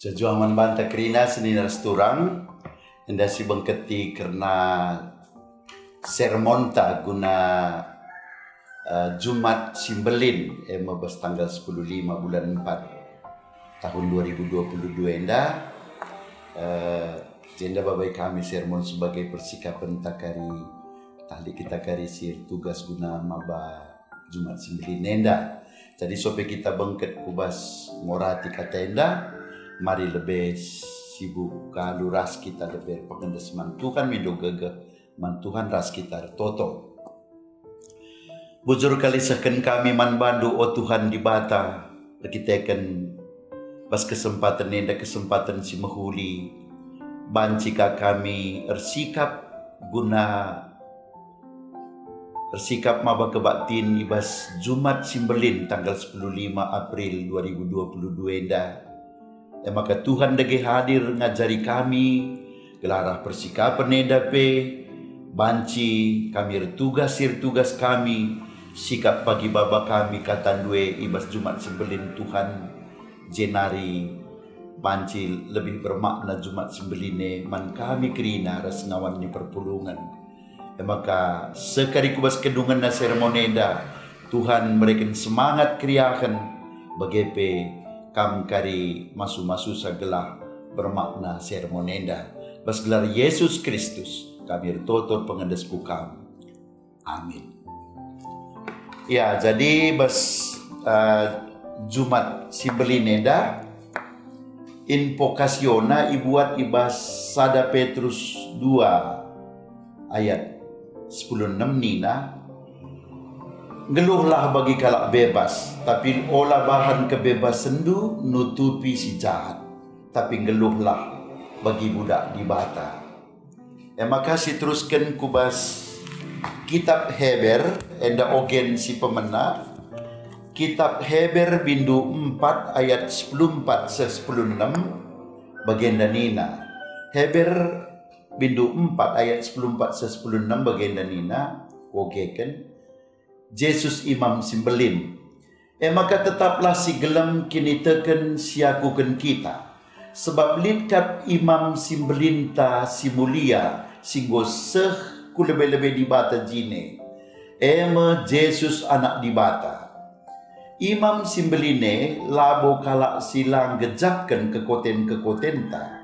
Jajuaman banta kerina seni resturang enda si bengketi karena sermonta guna Jumat Simbelin mabas tanggal 15 bulan 4 tahun 2022 enda jenda babai kami sermon sebagai persikapan takari tali kita kari sir tugas guna maba Jumat Simbelin enda. Jadi sope kita bengket kubas morati kata enda, mari lebih sibuk kalau ras kita lebih pengendes mantuhan mido gege mantuhan ras kita toto. Bujur kali seken kami man bandu o Tuhan di bata kita kan pas kesempatan enda kesempatan si mahuli bancika kami ersikap guna bersikap maba kebaktin ibas Jumat Simbelin tanggal 15 April 2022 enda. Maka Tuhan dege hadir ngajari kami gelarah persikapan enda pe banci kami tugas kami sikap pagi baba kami katan due ibas Jumat Simbelin Tuhan jenari banci lebih bermakna Jumat Simbeline man kami kerina ras ngawan ni perpulungan. Maka sekali kubas kedungan na sermonenda Tuhan mereka semangat kriakan bagepe kam kari masu sagelah bermakna sermonenda bas gelar Yesus Kristus kami totor pengendesku kam. Amin. Ya, jadi bas Jumat Simbelinenda invokasiona ibuat ibas Sada Petrus 2 ayat 16 nina, ngeluhlah bagi kalak bebas, tapi olah bahan kebebasan du nutupi si jahat, tapi ngeluhlah bagi budak di bata. Maka si teruskan kubas kitab Heber, enda ogen si pemena, kitab Heber bindu 4 ayat 14 16 bagian danina. Heber bindu 4 ayat 14-16 bagian danina wogeken Yesus Imam Simbelin. Maka tetaplah si gelam kini teken siakuken kita sebab litkat Imam Simbelin ta si mulia singgo seh ku lebih-lebih di bata jine Yesus anak di bata Imam Simbeline labo kalak silang gejakkan kekoten ta.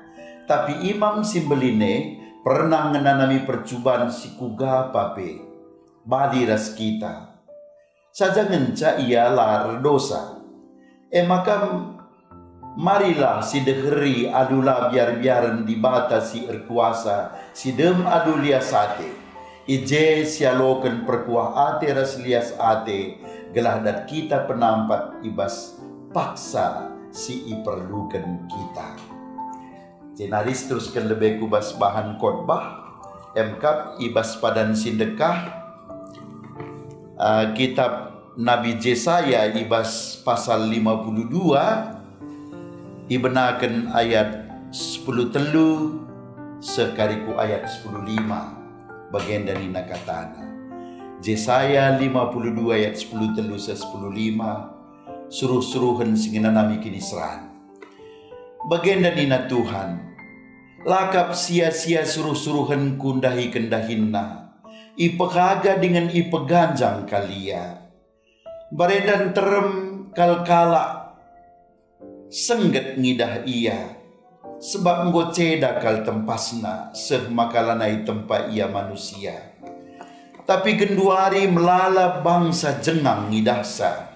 Tapi Imam Simbeline pernah menanami percubaan si kuga pape badi ras kita saja ngenca ialah dosa. Maka marilah si deheri adulah biar-biaran di bata si erkuasa si dem adu lias ate ije sialoken perkuah ate ras lias ate gelah dat kita penampat ibas paksa si iperlukan kita. Jenaris teruskan lebih kubas bahan khotbah MK ibas padan sindekah kitab Nabi Yesaya ibas pasal 52 ibenakan ayat 10 telu sekariku ayat 10 5 bagian dari nakatana Yesaya 52 ayat 10 telu se 10 5 suruh-suruhan singina nami kini seran bagian dari Tuhan lakap sia-sia suruh-suruhan kundahi kendahinna ipegaga dengan ipeganjang kalia baredan terem kalkala sengget ngidah ia sebab ngoceda kal tempasna seh makalanai tempat ia manusia tapi genduari melala bangsa jengang ngidahsa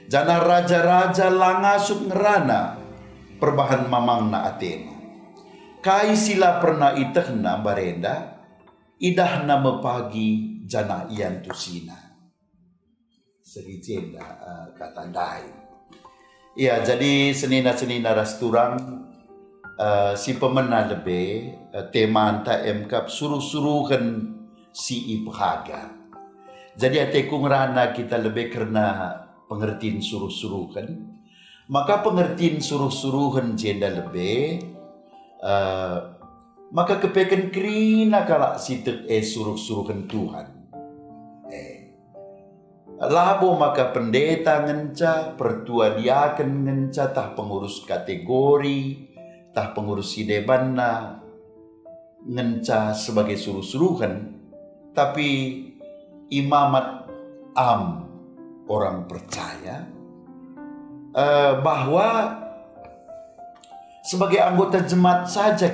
jana raja-raja langasuk ngerana perbahan mamangna Athena kai sila pernah itehna barenda idahna mepagi jana ian tusina sericenda katandai. Ya, jadi senina rasturang si pemena lebih tema anta MK suruh-suruhan si iphaga. Jadi ateku ngerana kita lebih karena pengertian suruh-suruhan. Maka pengertian suruh-suruhan jenda lebih maka kepekan kerina kalak sitek suruh-suruhan Tuhan. Labo maka pendeta ngenca, pertua diaken ngenca, tah pengurus kategori, tah pengurus si deban na ngenca sebagai suruh-suruhan, tapi imamat orang percaya bahwa sebagai anggota jemaat saja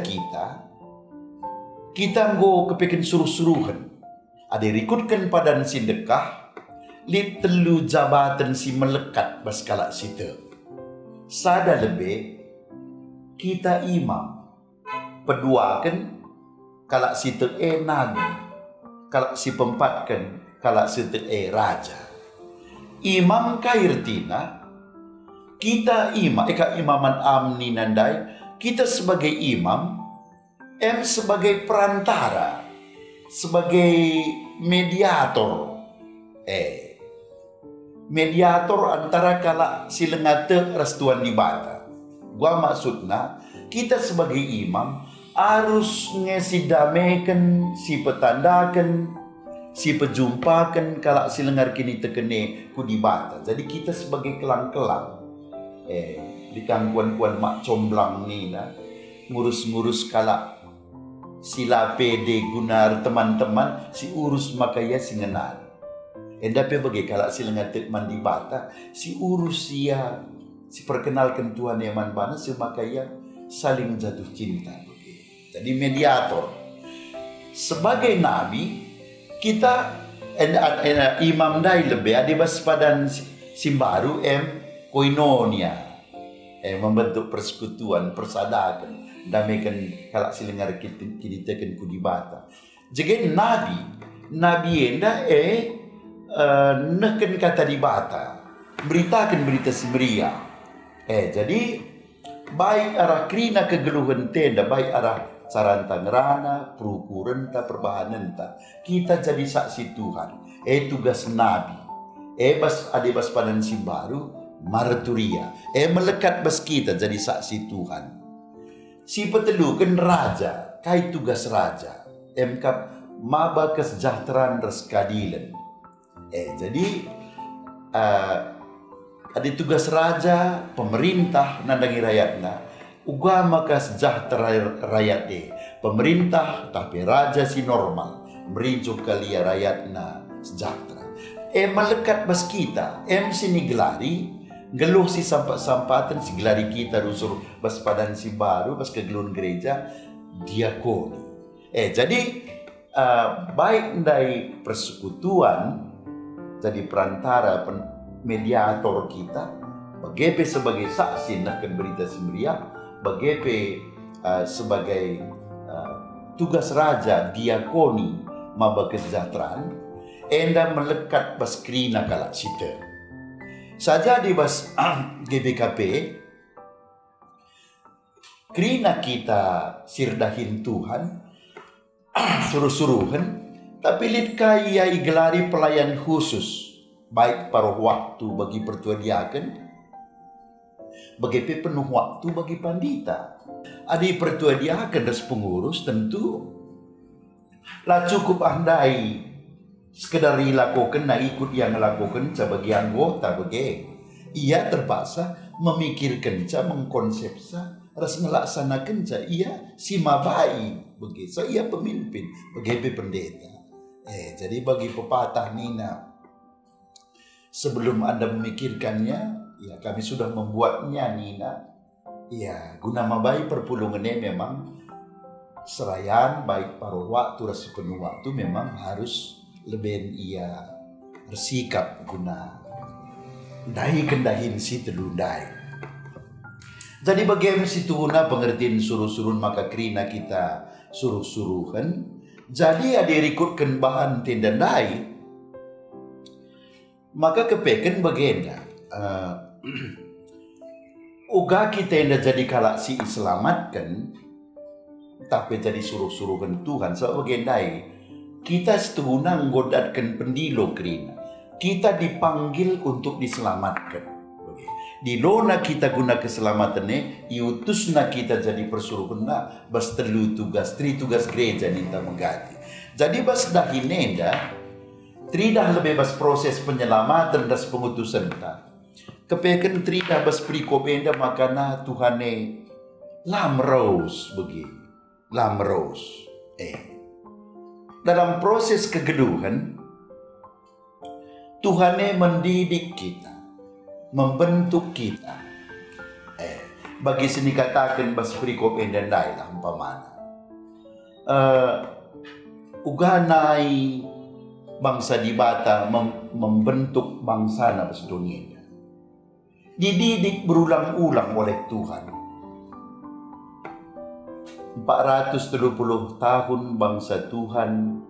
kita nggo kepekin suruh-suruhan. Ada rikutkan padan si dekah, li telu jabatan si melekat baskala situ. Sada lebih kita imam, peduakan kalak situ nabi, kalak si pempatkan kalak situ raja. Imam kairtina, kita imam, imaman amni nandai, kita sebagai imam, sebagai perantara, sebagai mediator, mediator antara kalak silengate restuan di bata. Gua maksudnya kita sebagai imam harus ngesidamekan, si petandakan, si pejumpakan kalak silengar kini tekene ku di bata. Jadi kita sebagai kelang-kelang, di kangkuan-kuan mak comblang ni na ngurus-ngurus kalak sila pede gunar teman-teman si urus makaya si ngenan. Endape bagi kalak si lengatik mandi bata si urus ya si perkenalkan Tuhan yang manbana si makaya saling jatuh cinta. Jadi mediator. Sebagai nabi kita imam dai lebih ada padan simbaru koinonia membentuk persekutuan persadakan damaikan kalak silengar kini teken ku di bata. Jadi nabi enda neken kata di bata beritakan berita semeriah. Jadi baik arah krina kegeluhan tenda, baik arah saranta ngerana, perukuran ta, perbahanan ta, kita jadi saksi Tuhan. Tugas nabi. Bas padan simbaru marturia. Melekat bas kita jadi saksi Tuhan. Si petelukan raja, kai tugas raja. Kap maba kesejahteraan res keadilan. Jadi ada tugas raja, pemerintah nandangi rakyatna. Ugama kesejahtera rakyat pemerintah tapi raja si normal. Merinjuk kalia rakyatna sejahtera. Melekat bas kita. Sini gelari. Geluh si sampat-sampatan si gelari kita rusur bas padan si baru bas kegelun gereja diakoni. Jadi baik dari persekutuan jadi perantara mediator kita bagepe sebagai saksi nakkan berita semeriah, bagepe sebagai tugas raja diakoni maba kesejahteraan enda melekat bas krina kalak sita. Saja di bas GBKP krina kita sirdahin Tuhan suruh-suruhan tapi lit kaya igelari pelayan khusus baik paruh waktu bagi pertuadiakan bagi penuh waktu bagi pandita. Adi pertuadiakan das pengurus tentu lah cukup andai sekedar dilakukan na ikut yang lakukan sebagai anggota bagi ia terpaksa memikirkan mengkonsepsa ras melaksanakan ia si mabai bagi ia pemimpin bagi pendeta. Jadi bagi pepatah nina sebelum Anda memikirkannya ya kami sudah membuatnya nina ya guna mabai perpulungannya memang serayan baik paruh waktu ras penuh waktu memang harus lebih ia bersikap guna dai kendahin si telundai. Jadi bagaimana si tuhuna pengertian suruh-suruh maka krina kita suruh-suruhan. Jadi ada rikutkan bahan tenda dai maka kepeken bagenda uga kita enda jadi kalak si selamatkan tapi jadi suruh-suruhan Tuhan sebab bagendai kita setuhuna nggodatkan pendilo krina. Kita dipanggil untuk diselamatkan. Di lona kita guna keselamatannya, iutusna kita jadi persuruhan na bas telu tugas, tri tugas gereja ninta megati. Jadi bas dahinenda, tri dah lebih bas proses penyelamatan das pengutusan ta. Kepekan tri dah bas prikobenda makana Tuhane lamros begini, lamros. Dalam proses kegeduhan, Tuhan mendidik kita, membentuk kita. Bagi sini katakan bas perikop endandai lah umpamana. Uganai bangsa di Bata membentuk bangsa na bas dunia. Dididik berulang-ulang oleh Tuhan. 430 tahun bangsa Tuhan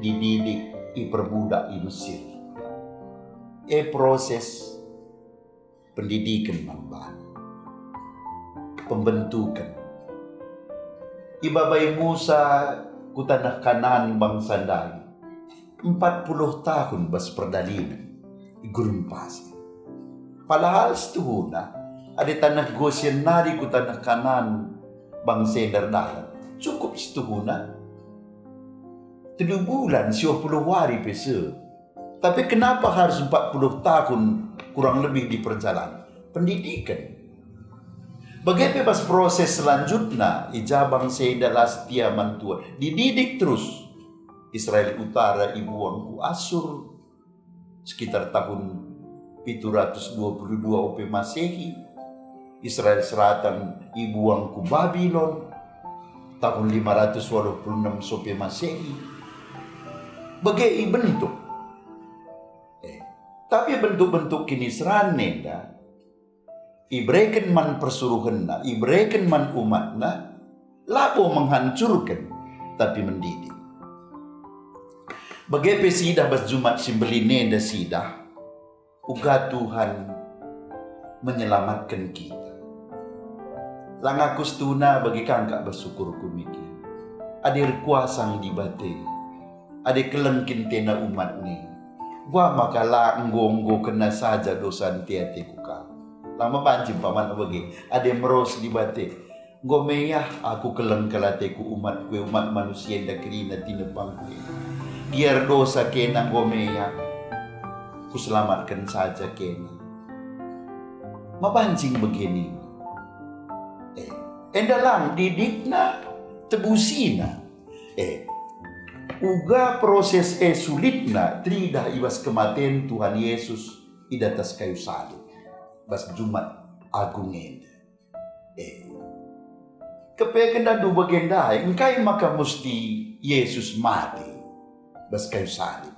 dididik, diperbudak di Mesir. Proses pendidikan manban, pembentukan. Ibabai Musa ku tanah Kanaan bangsa Dai 40 tahun bas perdalinan di gurun pasir. Padahal setuhuna ada tanah Goshen nari ku tanah Kanaan bangsa Dardalan. Cukup setuhuna 7 bulan 10 hari pesa. Tapi kenapa harus 40 tahun kurang lebih di perjalanan? Pendidikan. Bagaimana pas proses selanjutnya, ijabang sedalah setia mantua. Dididik terus. Israel Utara ibu wangku Asur. Sekitar tahun 722 OP Masehi. Israel Selatan ibu wangku Babylon. Tahun 586 OP Masehi. Bagaimana bentuk? Tapi bentuk-bentuk kini seranenda, ibreken man persuruhanna, ibreken man umatna, lapo menghancurkan, tapi mendidik. Bagaimana sidah bas Jumat simbelinenda sidah, uga Tuhan menyelamatkan kita. Langakus tuna bagi kangkak bersyukur kumiki. Adir kuasang dibate, adik kelengkin tena umat ni. Gua makala nggo kena saja dosa tiati kuka. Lama pancing paman bagi. Ade meros di bate. Nggo meyah aku keleng kalateku umat kue umat manusia yang kerina tinepang kue. Biar dosa kena nggo meyah. Ku selamatkan saja kena. Mapancing begini. Endalang didikna tebusina. Uga proses sulitna trida ibas kematian Tuhan Yesus di atas kayu salib. Bas Jumat Agung enda. Kepekan dan dua bagendai, engkai maka mesti Yesus mati. Bas kayu salib.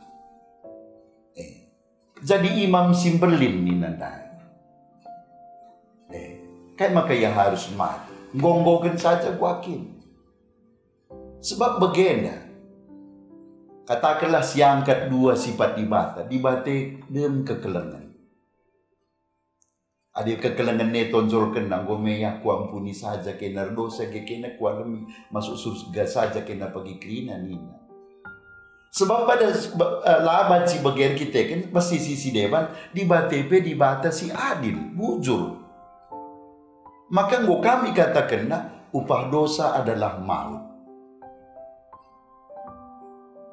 Jadi imam simberlin ni nandai. Kai maka ya harus mati. Ngonggokan saja guakin. Sebab bagenda. Katakanlah siangkat dua sifat dibate dem kekelengan. Ada kekelengan ne tonjolkan nanggo meyah ku ampuni saja kena dosa kena ku alami masuk surga saja kena pagi kerina nina. Sebab pada laban si bagian kita kan pasti sisi dewan dibata si adil, bujur. Maka nggo kami katakan upah dosa adalah maut.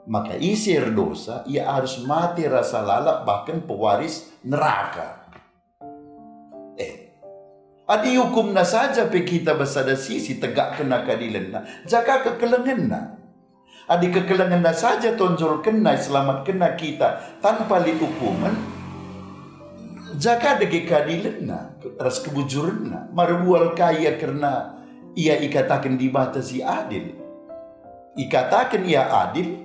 Maka isir dosa, ia harus mati rasa lalap bahkan pewaris neraka. Adi hukum na saja pe kita bersada sisi tegak kena keadilan na, jaga kekelengan na. Adi kekelengan na saja tonjol kena selamat kena kita tanpa li hukuman. Jaga degi keadilan na, ras kebujuran na, marbual kaya karena ia ikatakan dibatasi adil. Ikatakan ia adil.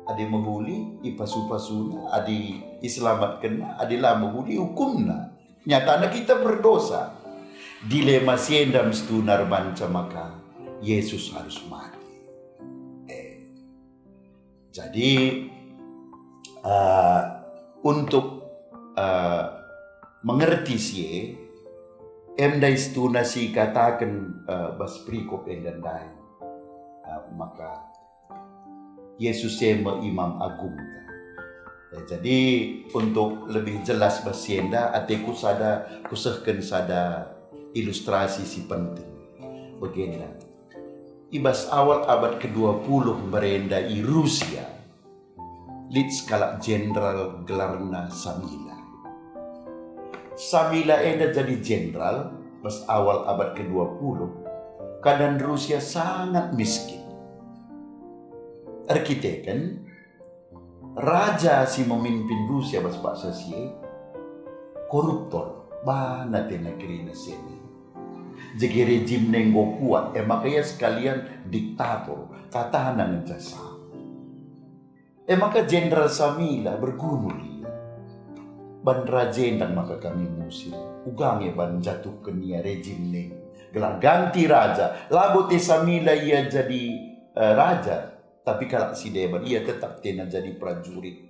Adi menghuli, ipasu-pasuna, adi iselamatkan, adilah menghuli hukumna. Nyatanya kita berdosa. Dilema siendam setunar banca maka Yesus harus mati. Jadi untuk mengerti sie, emdai setuna si katakan bas prikop endandai, maka Yesus sema imam agung. Jadi untuk lebih jelas basienda ateku sada kusahkan sada ilustrasi si penting. Begenda. Ibas awal abad ke-20 berenda di Rusia. Lid skala jenderal gelarna Samila. Samila enda jadi jenderal pas awal abad ke-20, keadaan Rusia sangat miskin. Arkitek kan, raja si memimpin Rusia pas Pak Sasie, koruptor, banget yang negeri sini. Jadi rejim nenggo kuat, makanya sekalian diktator, katahanan jasa. Maka Jenderal Samila bergumul. Ban rajendang maka kami musir. Ugange ban jatuh ke nia rejim neng. Gelar ganti raja. Labu te Samila ia jadi raja. Tapi kalau si Dewan, ia tetap tena jadi prajurit.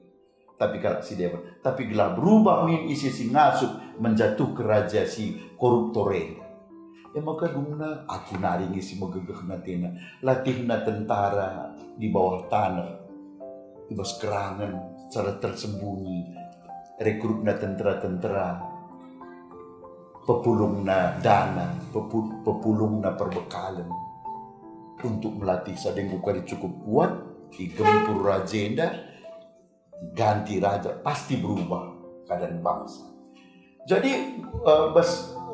Tapi kalau si Dewan, tapi gelar berubah min isi si ngasup menjatuh ke raja si koruptor. Maka dungna aku naringi si megegeh natena. Latihna tentara di bawah tanah. Di bawah kerangan secara tersembunyi. Rekrutna tentara-tentara. Pepulungna dana. Pepulungna perbekalan. Untuk melatih sadeng bukan cukup kuat, digempur rajenda, ganti raja, pasti berubah keadaan bangsa. Jadi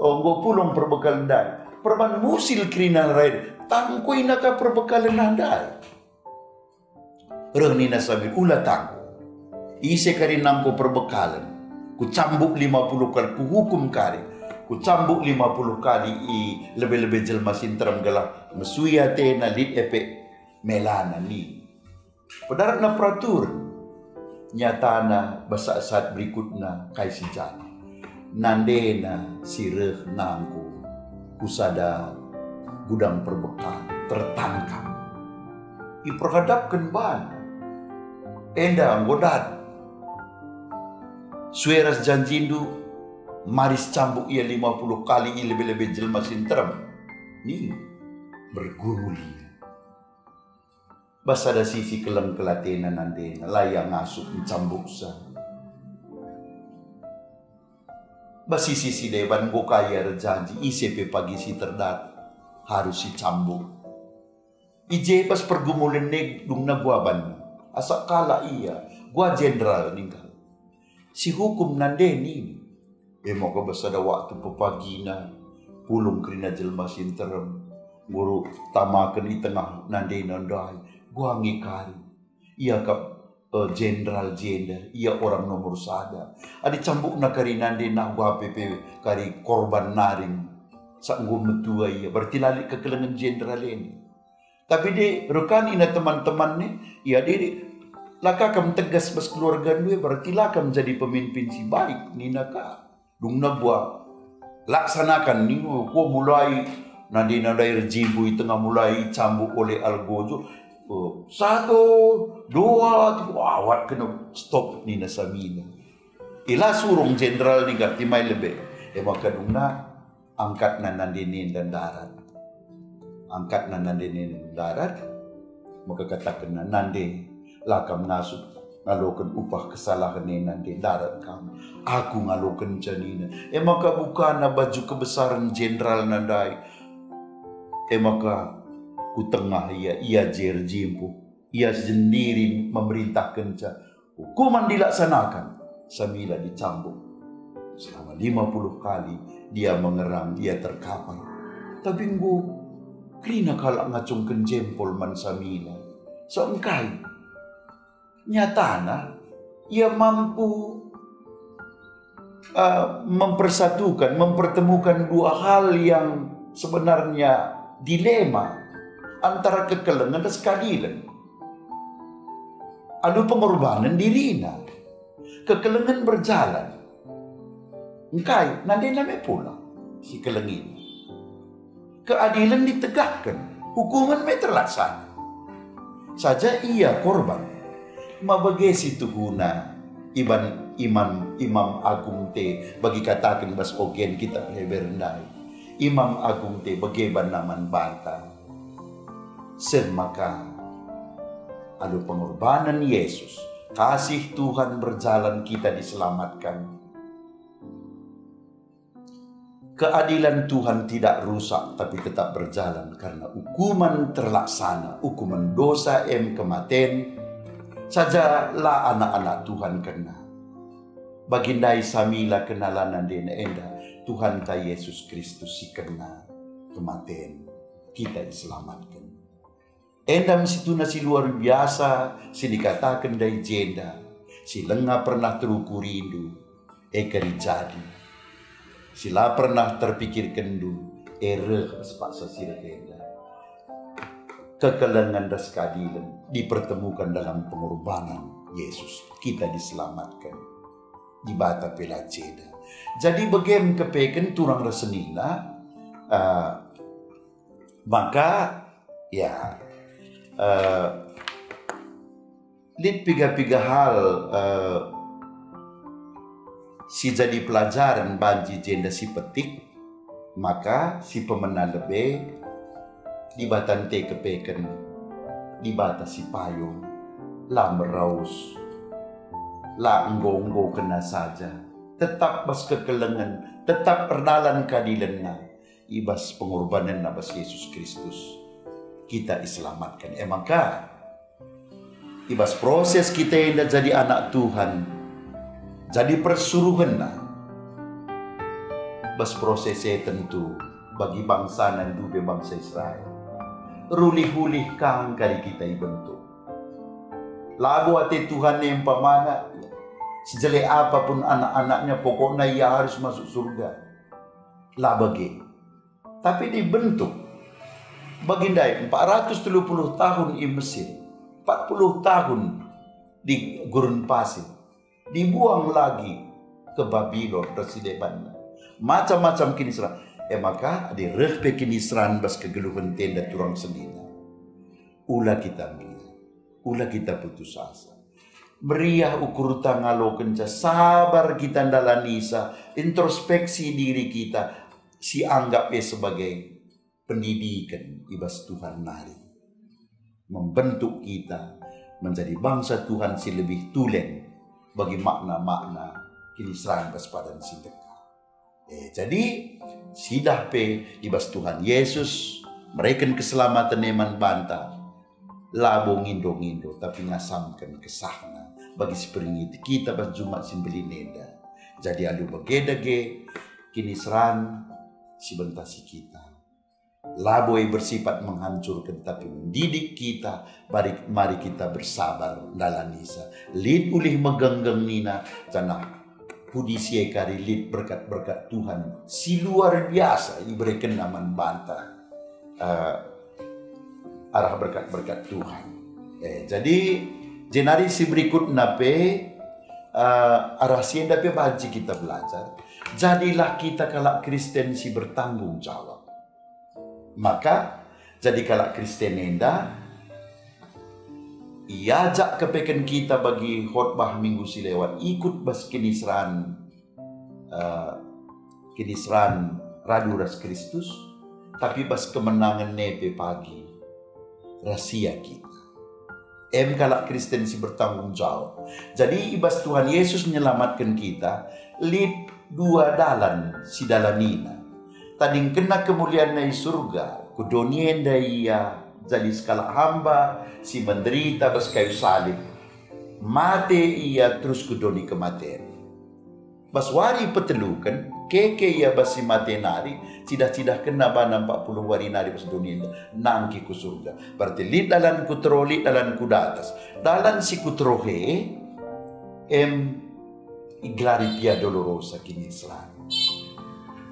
onggo pulung perbekalan dai, perban musil krinan raid, tangkui naka perbekalan nandai. Renina sambil ulah tangku, ise kari nangko perbekalan, ku cambuk 50 kali, ku hukum kari. Ku cambuk 50 kali lebih-lebih jelma sinteram gelah mesuya tena lid epek melana ni. Padarat na peratur nyatana basa saat berikutna kai sijana. Nandena sireh nangku kusada gudang perbekal tertangkap. Iperhadapkan ban. Enda anggodat. Sueras janjindu maris cambuk ia 50 kali lebih-lebih jelma sinteram. Ni bergumul. Bas ada sisi kelam kelatena nandena layang ngasup mencambuk sa. Bas sisi deban go kaya rejanji ICP pagi si terdat harus si cambuk. Ije pas pergumulan neg dung na guaban. Asak kala iya gua jenderal ninggal. Si hukum nandeni. Moga basada waktu pepagina pulung kerina jelma sinterem guru tamakan di tengah nandai nandai gua ngikari ia kap jenderal ia orang nomor sada adi cambuk na kari nandai na gua pepe kari korban naring sanggup metua ia berarti lalik ke kelengan jenderal ini tapi di rekan ina teman-teman ni ia diri laka kam tegas bas keluarga dia berarti laka menjadi pemimpin si baik nina ka dungna buat laksanakan ni ko mulai nandai rejibu tengah mulai cambuk oleh algojo 1, 2, 3 awat kena stop ni nasamina ila surung jenderal ni gak timai lebih maka dungna angkat nandai dan darat angkat nandai dan darat maka katakan nandai lakam nasuk ngalokan upah kesalahan ni nanti darat kamu. Aku ngalokan janina. Maka bukan baju kebesaran jenderal nandai. Maka ku tengah ia jerjimpu. Ia sendiri memerintahkan hukuman dilaksanakan. Samila dicambuk. Selama 50 kali dia mengerang, dia terkapar. Tapi nggu, krina kalak ngacungkan jempol man Samila. So engkai. Nyatana ia mampu mempersatukan, mempertemukan dua hal yang sebenarnya dilema antara kekelengan dan keadilan. Adu pengorbanan dirina, kekelengan berjalan. Engkai nanti namanya pula si kelengin. Keadilan ditegakkan, hukuman terlaksana. Saja ia korban. Mabagesi tuhuna imam agung te bagi katakan bas ogen kita berendai imam agung te bageban naman banta semaka adu pengorbanan Yesus kasih Tuhan berjalan kita diselamatkan keadilan Tuhan tidak rusak tapi tetap berjalan karena hukuman terlaksana hukuman dosa kematian sajalah anak-anak Tuhan kena. Bagindai samila kenalan dena enda Tuhan ta Yesus Kristus si kena kematian kita diselamatkan. Endam situ nasi luar biasa si dikatakan dari jenda si lengah pernah terukur rindu ekari jadi sila pernah terpikir kendu sepaksa sila kenda kekelengan dan keadilan dipertemukan dalam pengorbanan Yesus kita diselamatkan di bata pela jeda. Jadi bagem kepeken turang resenina maka ya lid piga-piga hal si jadi pelajaran banji jenda si petik maka si pemenang lebih di batante kepeken di bata si payung lah meraus lah enggong kena saja tetap bas kekelengan tetap perdalan keadilan na ibas pengorbanan na bas Yesus Kristus kita diselamatkan maka ibas proses kita yang jadi anak Tuhan jadi persuruhan na bas prosesnya tentu bagi bangsa nan dube bangsa Israel rulih-hulih kang kari kita ibentuk lagu hati Tuhan yang pamana sejelek apapun anak-anaknya pokoknya ia harus masuk surga lah bagi tapi dibentuk bagindai 430 tahun di Mesir 40 tahun di gurun pasir dibuang lagi ke Babylon residebannya macam-macam kinisran maka di rehpe kinisran bas kegeluhan tenda turang sendiri ulah kita melihat ulah kita putus asa meriah ukur tangalo kenca sabar kita ndalanisa introspeksi diri kita si anggap sebagai pendidikan ibas Tuhan nari membentuk kita menjadi bangsa Tuhan si lebih tulen bagi makna-makna kini serang padan si dekat jadi sidah pe ibas Tuhan Yesus mereka keselamatan eman bantah labo ngindo-ngindo tapi ngasamkan kesahna bagi seperingit kita pas Jumat simbeli neda jadi alu bagedage kini seran si bentasi kita laboi bersifat menghancurkan tapi mendidik kita mari kita bersabar dalanisa lid ulih megenggeng nina tanah pudi kari lid berkat-berkat Tuhan si luar biasa diberikan naman bantah arah berkat-berkat Tuhan. Jadi jenari si berikut nape arah si nape baji kita belajar. Jadilah kita kalak Kristen si bertanggung jawab. Maka jadi kalak Kristen enda iajak kepeken kita bagi khotbah minggu si lewat ikut bas kinisran Radu Ras Kristus tapi bas kemenangan nepe pagi rahasia kita. Kalak Kristen si bertanggung jawab. Jadi ibas Tuhan Yesus menyelamatkan kita. Lid dua dalan si dalanina. Tading kena kemuliaan dari surga. Kudonien ia jadi skala hamba si menderita bas kayu salib. Mate ia terus kudoni kematian. Bas wari petelukan keke ia basi mate nari cidah-cidah kena bana 40 wari nari bas dunia nangki ku surga berarti lid dalan ku troli dalan ku datas dalan si ku trohe iglari pia dolorosa kini selan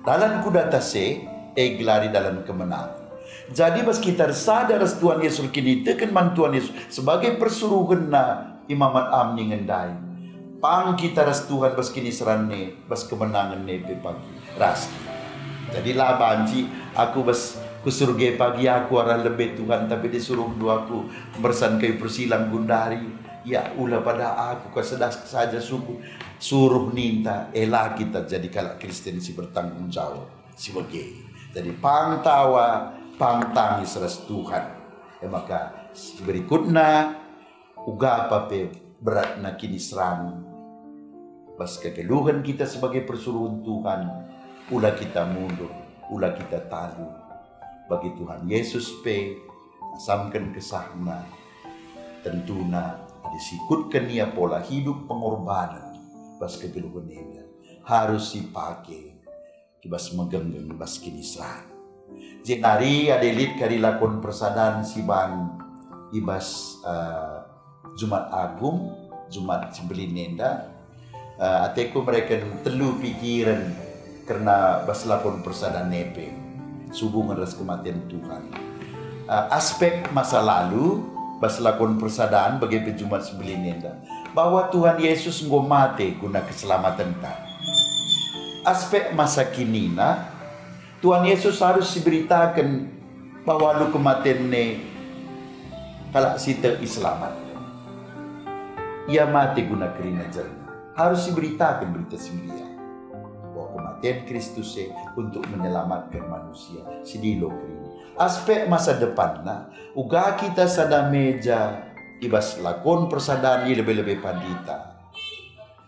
dalan ku datase iglari dalan kemenangan jadi bas kita sadar Tuhan Yesus kini teken man Tuhan Yesus sebagai persuruhan na imamat amni ngendai pang kita ras Tuhan bas kini serane bas kemenangan nepe pagi ras jadi lah banci aku bas kusurge pagi aku arah lebih Tuhan tapi disuruh dua aku bersan kayu persilang gundari ya ulah pada aku kesedas saja suruh ninta elah kita jadi kalak Kristen si bertanggung jawab si bagi jadi pang tawa pang tangis ras Tuhan maka berikutnya uga apa pe berat na kini serang pas kekeluhan kita sebagai persuruhan Tuhan ulah kita mundur ulah kita talu bagi Tuhan Yesus pe asamkan kesahna tentuna disikutkan ia pola hidup pengorbanan bas kegeluhan ini harus dipakai kibas megenggeng bas kinisran. Jenari adelit kari lakon persadaan si bang ibas Jumat Agung, Jumat Sembelih Nenda. Ateku mereka telu pikiran karena bas lakon persadaan nepe hubungan ras kematian Tuhan. Aspek masa lalu bas lakon persadaan bagi Jumat Sembelih Nenda bahwa Tuhan Yesus ngomate guna keselamatan ta. Aspek masa kini Tuhan Yesus harus diberitakan bahwa lu kematian ne kalau sita islamat. Ia mati guna kerina jerna. Harus diberitakan berita sembilan bahwa kematian Kristus untuk menyelamatkan manusia. Sidilo kerina. Aspek masa depan uga kita sada meja ibas lakon persadaan lebih-lebih pandita.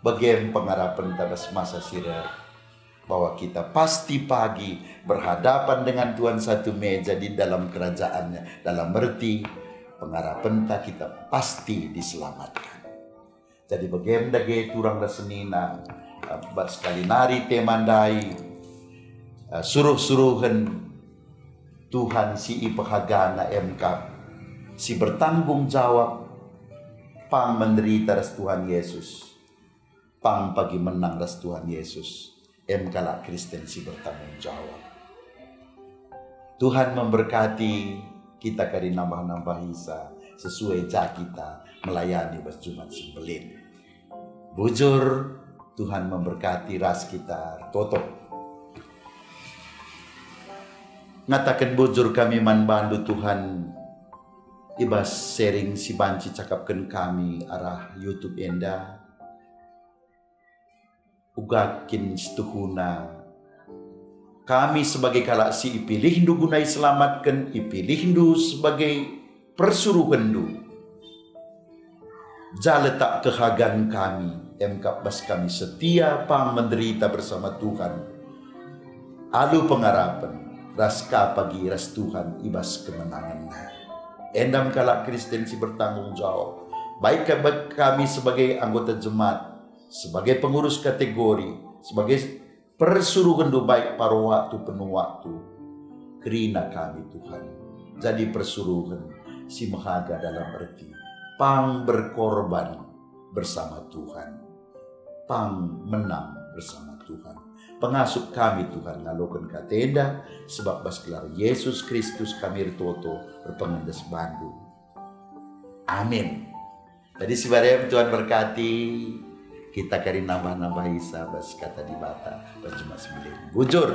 Bagian pengharapan tabas masa sirat bahwa kita pasti pagi berhadapan dengan Tuhan satu meja di dalam kerajaannya, dalam arti pengharapan kita pasti diselamatkan. Jadi bagaimana dage turang da senina sekali nari temandai suruh-suruhan Tuhan si ipahagana MK si bertanggung jawab pang menderita ras Tuhan Yesus, pang pagi menang ras Tuhan Yesus. Kala Kristen si bertanggung jawab. Tuhan memberkati kita kari nambah-nambah hisa sesuai ja kita melayani bas Jumat Sembelih. Bujur Tuhan memberkati ras kita toto. Ngatakan bujur kami man bandu Tuhan ibas sharing si banci cakapkan kami arah YouTube enda. Ugakin setuhuna kami sebagai kalak si ipilih ndu gunai selamatkan, ipilih ndu sebagai persuruhan ndu jaletak kehagan kami bas kami setia pang menderita bersama Tuhan alu pengharapan raska pagi ras Tuhan ibas kemenangan endam kalak Kristen si bertanggung jawab baik kami sebagai anggota jemaat, sebagai pengurus kategori, sebagai persuruhan do baik paruh waktu penuh waktu, kerina kami Tuhan. Jadi persuruhan si mahaga dalam arti pang berkorban bersama Tuhan, pang menang bersama Tuhan. Pengasuh kami Tuhan ngalokan katenda sebab bas gelar Yesus Kristus kami retoto berpengendes Bandung. Amin. Tadi si barem Tuhan berkati. Kita kari nambah-nambah isa bas kata di bata bas Jumat Sembelih. Bujur.